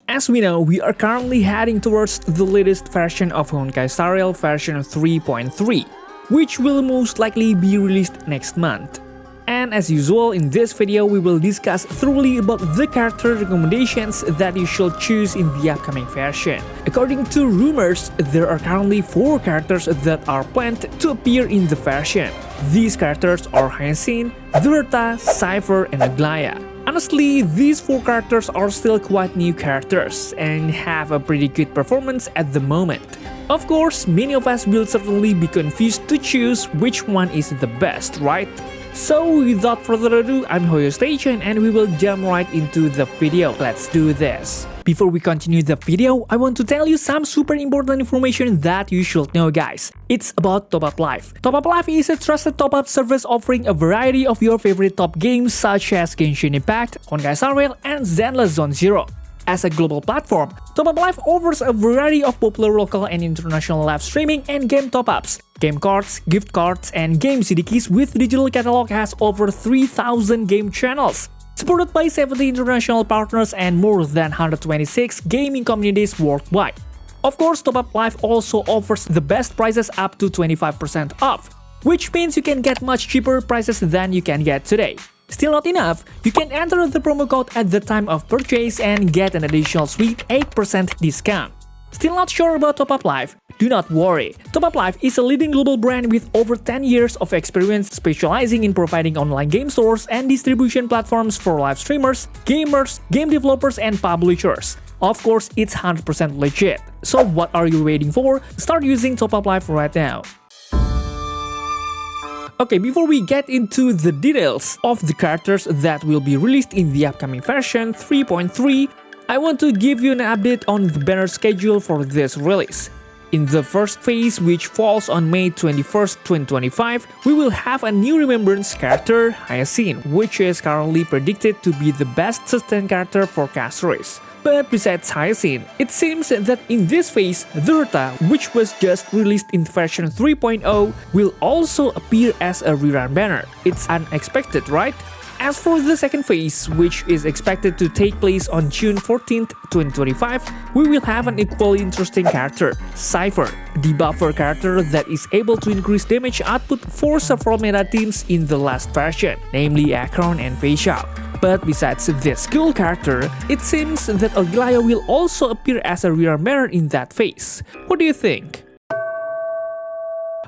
As we know, we are currently heading towards the latest version of Honkai Star Rail version 3.3, which will most likely be released next month. And as usual, in this video we will discuss thoroughly about the character recommendations that you should choose in the upcoming version. According to rumors, there are currently 4 characters that are planned to appear in the version. These characters are Hyacine, Herta, Cipher and Aglaea. Honestly, these 4 characters are still quite new characters and have a pretty good performance at the moment. Of course, many of us will certainly be confused to choose which one is the best, right? So without further ado, I'm Hoyostation and we will jump right into the video. Let's do this. Before we continue the video, I want to tell you some super important information that you should know, guys. It's about Top Up Life. Top Up Life is a trusted top-up service offering a variety of your favorite top games such as Genshin Impact, Honkai Star Rail, and Zenless Zone Zero. As a global platform, Top Up Life offers a variety of popular local and international live streaming and game top-ups. Game cards, gift cards, and game CD keys with digital catalog has over 3,000 game channels. Supported by 70 international partners and more than 126 gaming communities worldwide. Of course, Top Up Life also offers the best prices up to 25% off, which means you can get much cheaper prices than you can get today. Still not enough, you can enter the promo code at the time of purchase and get an additional sweet 8% discount. Still not sure about Top Up Life? Do not worry, Top Up Life is a leading global brand with over 10 years of experience specializing in providing online game stores and distribution platforms for live streamers, gamers, game developers, and publishers. Of course, it's 100% legit. So what are you waiting for? Start using Top Up Life right now. Okay, before we get into the details of the characters that will be released in the upcoming version 3.3, I want to give you an update on the banner schedule for this release. In the first phase, which falls on May 21st, 2025, we will have a new Remembrance character, Hyacine, which is currently predicted to be the best sustained character for Castries. But besides Hyacine, it seems that in this phase, Herta, which was just released in version 3.0, will also appear as a rerun banner. It's unexpected, right? As for the second phase, which is expected to take place on June 14th, 2025, we will have an equally interesting character, Cipher, the buffer character that is able to increase damage output for several meta teams in the last version, namely Akron and Facial. But besides this cool character, it seems that Aglaea will also appear as a rerun banner in that phase. What do you think?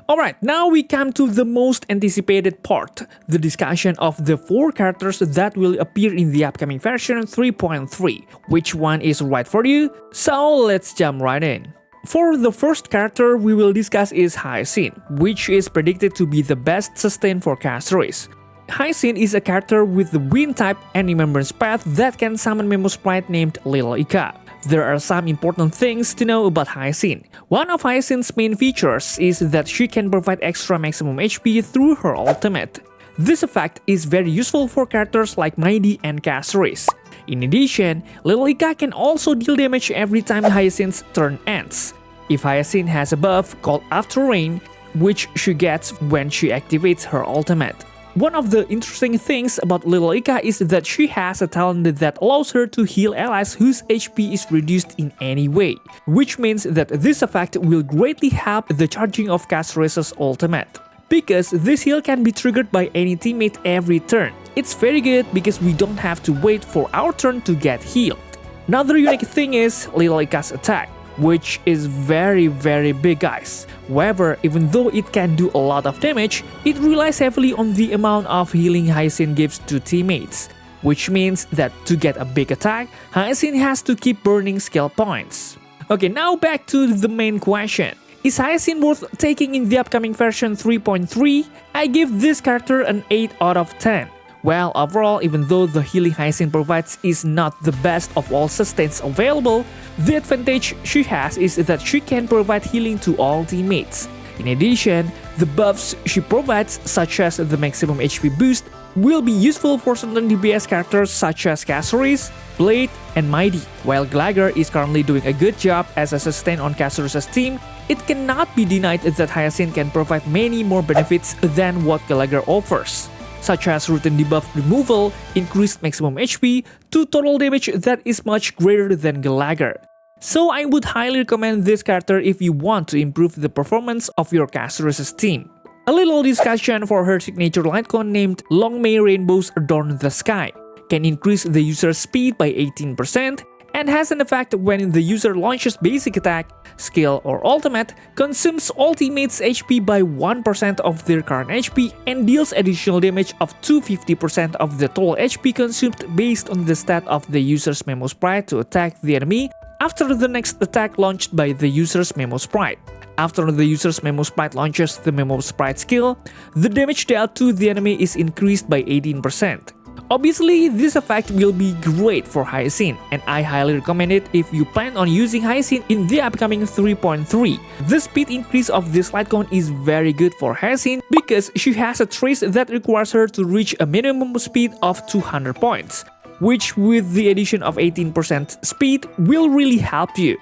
Alright, now we come to the most anticipated part, the discussion of the 4 characters that will appear in the upcoming version 3.3. Which one is right for you? So let's jump right in. For the first character we will discuss is Hyacine, which is predicted to be the best sustained for Castries. Hyacine is a character with the wind type and remembrance path that can summon Memo Sprite named Lil Ika. There are some important things to know about Hyacine. One of Hyacine's main features is that she can provide extra maximum HP through her ultimate. This effect is very useful for characters like Mighty and Castries. In addition, Lil Ika can also deal damage every time Hyacine's turn ends. If Hyacine has a buff called After Rain, which she gets when she activates her ultimate. One of the interesting things about Lil Ika is that she has a talent that allows her to heal allies whose HP is reduced in any way, which means that this effect will greatly help the charging of Castries' ultimate. Because this heal can be triggered by any teammate every turn. It's very good because we don't have to wait for our turn to get healed. Another unique thing is Lil Ika's attack, which is very big, guys. However, even though it can do a lot of damage, it relies heavily on the amount of healing Hyacine gives to teammates, which means that to get a big attack, Hyacine has to keep burning skill points. Okay, now back to the main question. Is Hyacine worth taking in the upcoming version 3.3? I give this character an 8 out of 10. Well, overall, even though the healing Hyacine provides is not the best of all sustains available, the advantage she has is that she can provide healing to all teammates. In addition, the buffs she provides, such as the maximum HP boost, will be useful for certain DPS characters such as Castries, Blade, and Mighty. While Glagger is currently doing a good job as a sustain on Castries' team, it cannot be denied that Hyacine can provide many more benefits than what Glagger offers. such as routine debuff removal, increased maximum HP, to total damage that is much greater than Gallagher. So I would highly recommend this character if you want to improve the performance of your Caster's team. A little discussion for her signature lightcon named Long May Rainbows Adorn the Sky can increase the user's speed by 18%, and has an effect when the user launches basic attack, skill or ultimate, consumes ultimate's HP by 1% of their current HP and deals additional damage up to 50% of the total HP consumed based on the stat of the user's Memo Sprite to attack the enemy after the next attack launched by the user's Memo Sprite. After the user's Memo Sprite launches the Memo Sprite skill, the damage dealt to the enemy is increased by 18%. Obviously, this effect will be great for Hyacine, and I highly recommend it if you plan on using Hyacine in the upcoming 3.3. The speed increase of this lightcon is very good for Hyacine because she has a trace that requires her to reach a minimum speed of 200 points, which with the addition of 18% speed will really help you.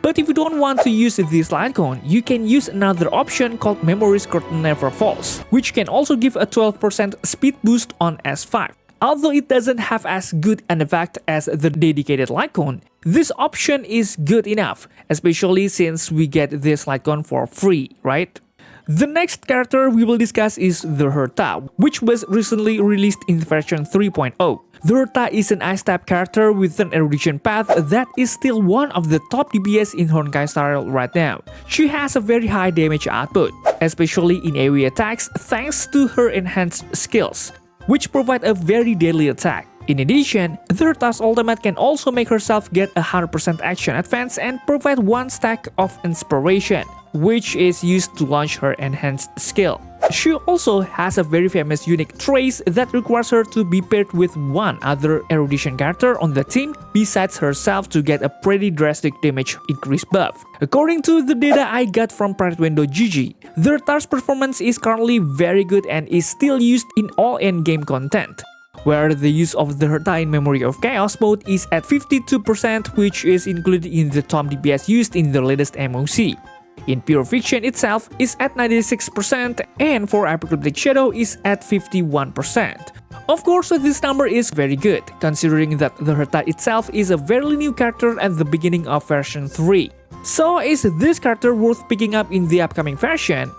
But if you don't want to use this lightcon, you can use another option called Memory's Curtain Never Falls, which can also give a 12% speed boost on S5. Although it doesn't have as good an effect as the dedicated lightcon, this option is good enough, especially since we get this lightcon for free, right? The next character we will discuss is the Herta, which was recently released in version 3.0. The Herta is an ice-type character with an erudition path that is still one of the top DPS in Honkai Star Rail right now. She has a very high damage output, especially in AoE attacks thanks to her enhanced skills, which provide a very deadly attack. In addition, the Herta's ultimate can also make herself get 100% action advance and provide 1 stack of inspiration, which is used to launch her enhanced skill. She also has a very famous unique trace that requires her to be paired with one other erudition character on the team besides herself to get a pretty drastic damage increase buff. According to the data I got from PrideWindow.gg, the Herta's performance is currently very good and is still used in all endgame content, where the use of the Herta in Memory of Chaos mode is at 52%, which is included in the top DPS used in the latest MOC. In Pure Fiction itself is at 96%, and for Apocalyptic Shadow is at 51%. Of course, this number is very good, considering that the Herta itself is a very new character at the beginning of version 3. So is this character worth picking up in the upcoming version?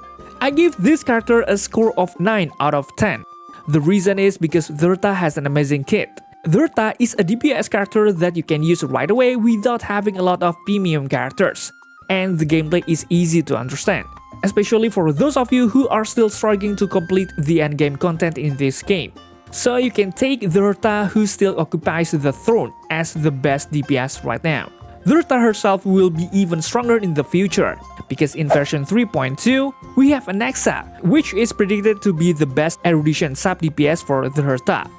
I give this character a score of 9 out of 10. The reason is because the Herta has an amazing kit. The Herta is a DPS character that you can use right away without having a lot of premium characters, and the gameplay is easy to understand, especially for those of you who are still struggling to complete the endgame content in this game. So you can take the Herta who still occupies the throne as the best DPS right now. The Herta herself will be even stronger in the future, because in version 3.2, we have Anaxa, which is predicted to be the best erudition sub-DPS for the Herta.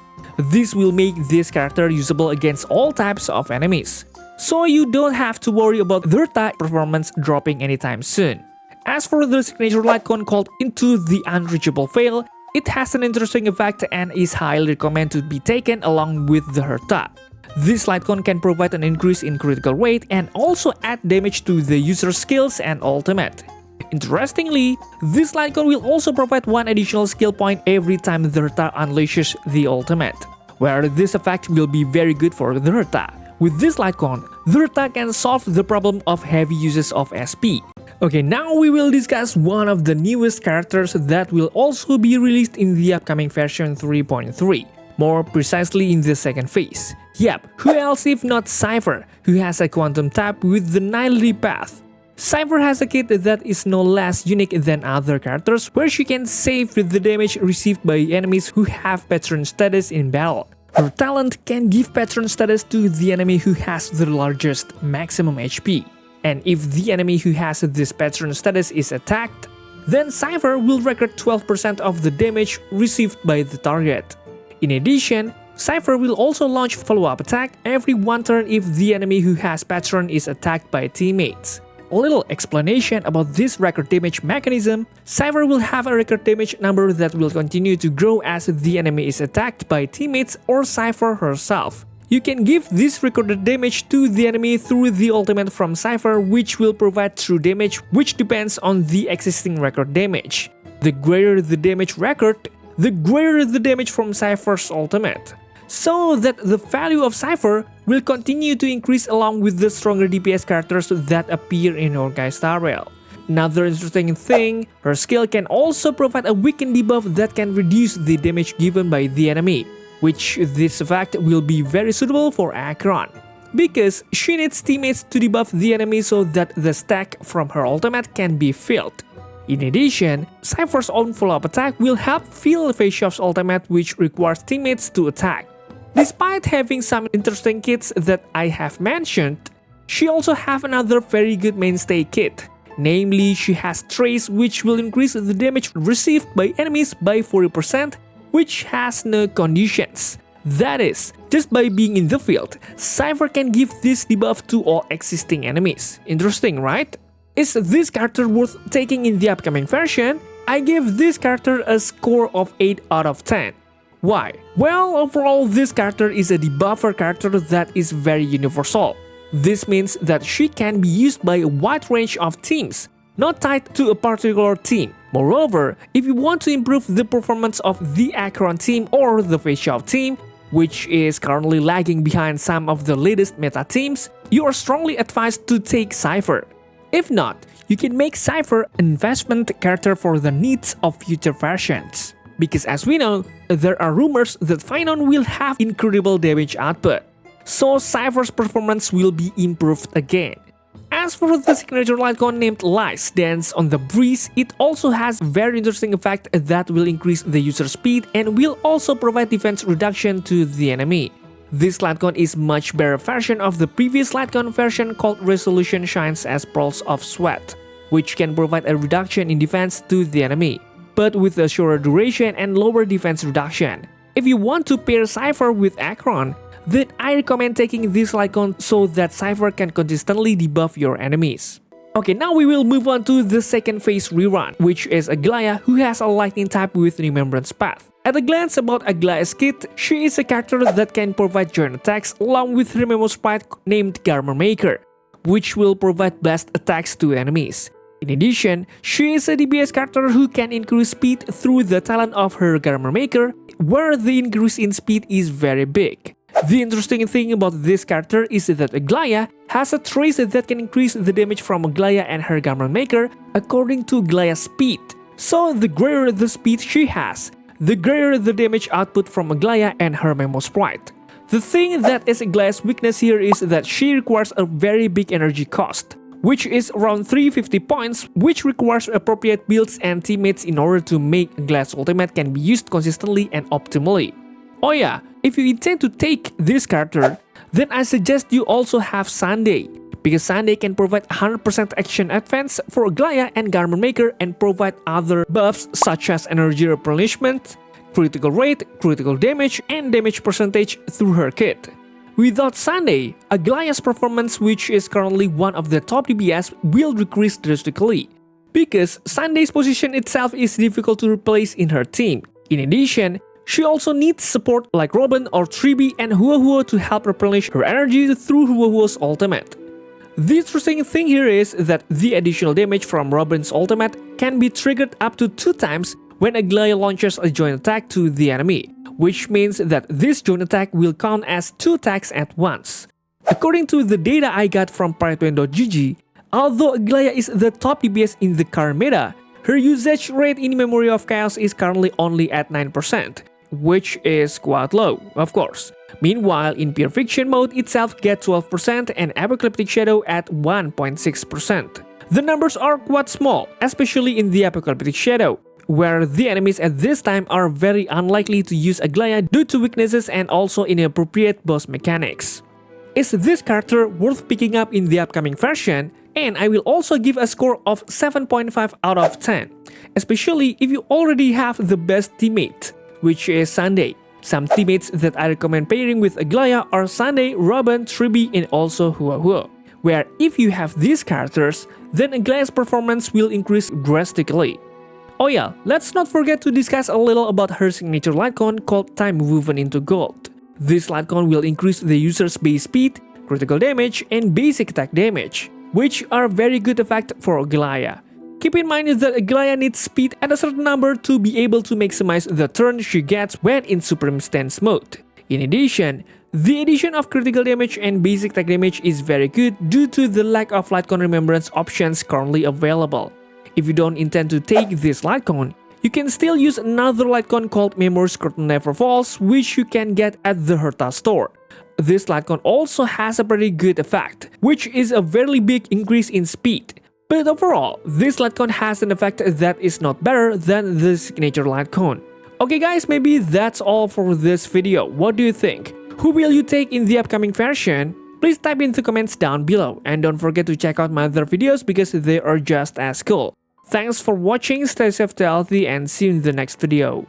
This will make this character usable against all types of enemies, so you don't have to worry about the Herta performance dropping anytime soon. As for the signature lightcon called Into the Unreachable Veil, it has an interesting effect and is highly recommended to be taken along with the Herta. This lightcon can provide an increase in critical rate and also add damage to the user's skills and ultimate. Interestingly, this lightcon will also provide 1 additional skill point every time the Herta unleashes the ultimate, where this effect will be very good for the Herta. With this lightcon, the Herta can solve the problem of heavy uses of SP. Okay, now we will discuss one of the newest characters that will also be released in the upcoming version 3.3. More precisely in the second phase. Yep, who else if not Cipher, who has a quantum tap with the Nightly Path. Cipher has a kit that is no less unique than other characters, where she can save the damage received by enemies who have patron status in battle. Her talent can give patron status to the enemy who has the largest maximum HP. And if the enemy who has this patron status is attacked, then Cipher will record 12% of the damage received by the target. In addition, Cipher will also launch follow-up attack every 1 turn if the enemy who has patron is attacked by teammates. A little explanation about this record damage mechanism: Cipher will have a record damage number that will continue to grow as the enemy is attacked by teammates or Cipher herself. You can give this recorded damage to the enemy through the ultimate from Cipher, which will provide true damage, which depends on the existing record damage. The greater the damage record, the greater the damage from Cipher's ultimate. So that the value of Cipher will continue to increase along with the stronger DPS characters that appear in Honkai Star Rail. Another interesting thing, her skill can also provide a weaken debuff that can reduce the damage given by the enemy, which this effect will be very suitable for Akron, because she needs teammates to debuff the enemy so that the stack from her ultimate can be filled. In addition, Cipher's own follow-up attack will help fill Facial's ultimate, which requires teammates to attack. Despite having some interesting kits that I have mentioned, she also has another very good mainstay kit. Namely, she has Trace, which will increase the damage received by enemies by 40%, which has no conditions. That is, just by being in the field, Cipher can give this debuff to all existing enemies. Interesting, right? Is this character worth taking in the upcoming version? I give this character a score of 8 out of 10. Why? Well, overall, this character is a debuffer character that is very universal. This means that she can be used by a wide range of teams, not tied to a particular team. Moreover, if you want to improve the performance of the Akron team or the Facial team, which is currently lagging behind some of the latest meta teams, you are strongly advised to take Cipher. If not, you can make Cipher an investment character for the needs of future versions. Because as we know, there are rumors that Finon will have incredible damage output, so Cipher's performance will be improved again. As for the signature lightcon named Lice Dance on the Breeze, it also has a very interesting effect that will increase the user speed and will also provide defense reduction to the enemy. This lightcon is much better version of the previous lightcon version called Resolution Shines as Pearls of Sweat, which can provide a reduction in defense to the enemy, but with a shorter duration and lower defense reduction. If you want to pair Cipher with Akron, then I recommend taking this lightcon so that Cipher can consistently debuff your enemies. Okay, now we will move on to the second phase rerun, which is Aglaea, who has a lightning type with Remembrance Path. At a glance about Aglaea's kit, she is a character that can provide joint attacks along with her Memo Sprite named Garment Maker, which will provide blast attacks to enemies. In addition, she is a DPS character who can increase speed through the talent of her Garment Maker, where the increase in speed is very big. The interesting thing about this character is that Aglaea has a trace that can increase the damage from Aglaea and her Garment Maker according to Aglaea's speed. So the greater the speed she has, the greater the damage output from Aglaea and her Memo Sprite. The thing that is Aglaea's weakness here is that she requires a very big energy cost, which is around 350 points, which requires appropriate builds and teammates in order to make Aglaea's ultimate can be used consistently and optimally. Oh yeah, if you intend to take this character, then I suggest you also have Sunday, because Sunday can provide 100% action advance for Aglaea and Garment Maker and provide other buffs such as energy replenishment, critical rate, critical damage, and damage percentage through her kit. Without Sunday, Aglaea's performance, which is currently one of the top DPS, will decrease drastically, because Sunday's position itself is difficult to replace in her team. In addition, she also needs support like Robin or Tribi and Huohuo to help replenish her energy through Huohuo's ultimate. The interesting thing here is that the additional damage from Robin's ultimate can be triggered up to 2 times when Aglaea launches a joint attack to the enemy, which means that this joint attack will count as 2 attacks at once. According to the data I got from Piratewen.gg, although Aglaea is the top DPS in the current meta, her usage rate in Memory of Chaos is currently only at 9%, which is quite low, of course. Meanwhile, in Pure Fiction mode itself gets 12% and Apocalyptic Shadow at 1.6%. The numbers are quite small, especially in the Apocalyptic Shadow, where the enemies at this time are very unlikely to use Aglaea due to weaknesses and also inappropriate boss mechanics. Is this character worth picking up in the upcoming version? And I will also give a score of 7.5 out of 10, especially if you already have the best teammate, which is Sunday. Some teammates that I recommend pairing with Aglaea are Sunday, Robin, Tribi, and also Huohuo, where if you have these characters, then Aglaea's performance will increase drastically. Oh yeah, let's not forget to discuss a little about her signature lightcon called Time Woven into Gold. This lightcon will increase the user's base speed, critical damage, and basic attack damage, which are very good effect for Aglaea. Keep in mind that Aglaea needs speed at a certain number to be able to maximize the turn she gets when in Supreme Stance mode. In addition, the addition of critical damage and basic attack damage is very good due to the lack of Lightcon Remembrance options currently available. If you don't intend to take this Lightcon, you can still use another Lightcon called Memory's Curtain Never Falls, which you can get at the Herta store. This Lightcon also has a pretty good effect, which is a very big increase in speed. But overall, this Lightcon has an effect that is not better than the signature Lightcon. Okay guys, maybe that's all for this video. What do you think? Who will you take in the upcoming version? Please type in the comments down below, and don't forget to check out my other videos because they are just as cool. Thanks for watching, stay safe, stay healthy, and see you in the next video.